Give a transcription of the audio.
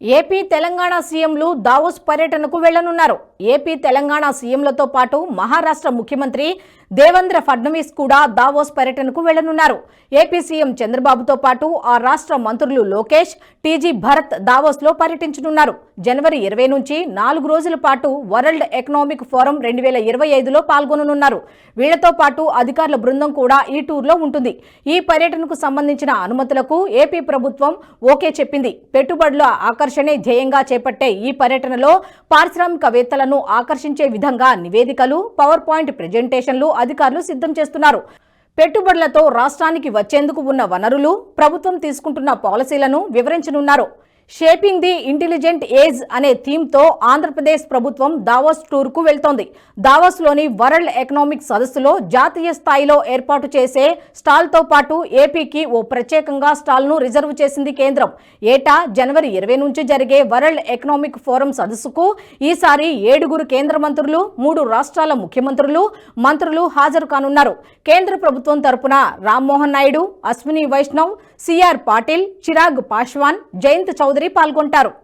AP Telangana సీఎంలు Davos పర్యటనకు వెళ్లనున్నారు. AP Telangana సీఎంలతో పాటు మహారాష్ట్ర ముఖ్యమంత్రి దేవేంద్ర ఫడ్నవీస్ కూడా దావోస్ పర్యటనకు వెళ్లనున్నారు. ఏపీ సీఎం చంద్రబాబుతో పాటు ఆ రాష్ట్ర మంత్రులు లోకేష్, టీజీ భరత్ దావోస్ లో పర్యటించనున్నారు. జనవరి 20 నుంచి 4 రోజుల పాటు వరల్డ్ ఎకనామిక్ ఫోరం 2025లో పాల్గొననున్నారు. వీళ్లతో పాటు అధికారుల బృందం కూడా ఈ టూర్లో ఉంటుంది. ఈ పర్యటనకు సంబంధించిన అనుమతులకు ఏపీ ప్రభుత్వం ఓకే చెప్పింది. పెట్టుబడుల ఆకర్షణే ధ్యేయంగా చేపట్టే ఈ పర్యటనలో పారిశ్రామికవేత్తలను ఆకర్షించే విధంగా నివేదికలు, పవర్ పాయింట్ ప్రెజెంటేషన్లు అధికారులు సిద్ధం చేస్తున్నారు. పెట్టుబడులతో రాష్ట్రానికి వచ్చేందుకు ఉన్న వనరులు, ప్రభుత్వం తీసుకుంటున్న పాలసీలను వివరించనున్నారు. షేపింగ్ ది ఇంటెలిజెంట్ ఏజ్ అనే థీమ్తో ఆంధ్రప్రదేశ్ ప్రభుత్వం దావోస్ టూర్కు వెళ్తోంది. దావోస్లోని వరల్డ్ ఎకనామిక్ సదస్సులో జాతీయ స్థాయిలో ఏర్పాటు చేసే స్టాల్తో పాటు ఏపీకి ఓ ప్రత్యేకంగా స్టాల్ను రిజర్వ్ చేసింది కేంద్రం. ఏటా జనవరి 20 నుంచి జరిగే వరల్డ్ ఎకనామిక్ ఫోరం సదస్సుకు ఈసారి 7 కేంద్ర మంత్రులు, 3 రాష్ట్రాల ముఖ్యమంత్రులు, మంత్రులు హాజరు కానున్నారు. కేంద్ర ప్రభుత్వం తరపున రామ్మోహన్ నాయుడు, అశ్విని వైష్ణవ్, సిఆర్ పాటిల్, చిరాగ్ పాశ్వాన్, జయంత్ చౌదరి పాల్గొంటారు.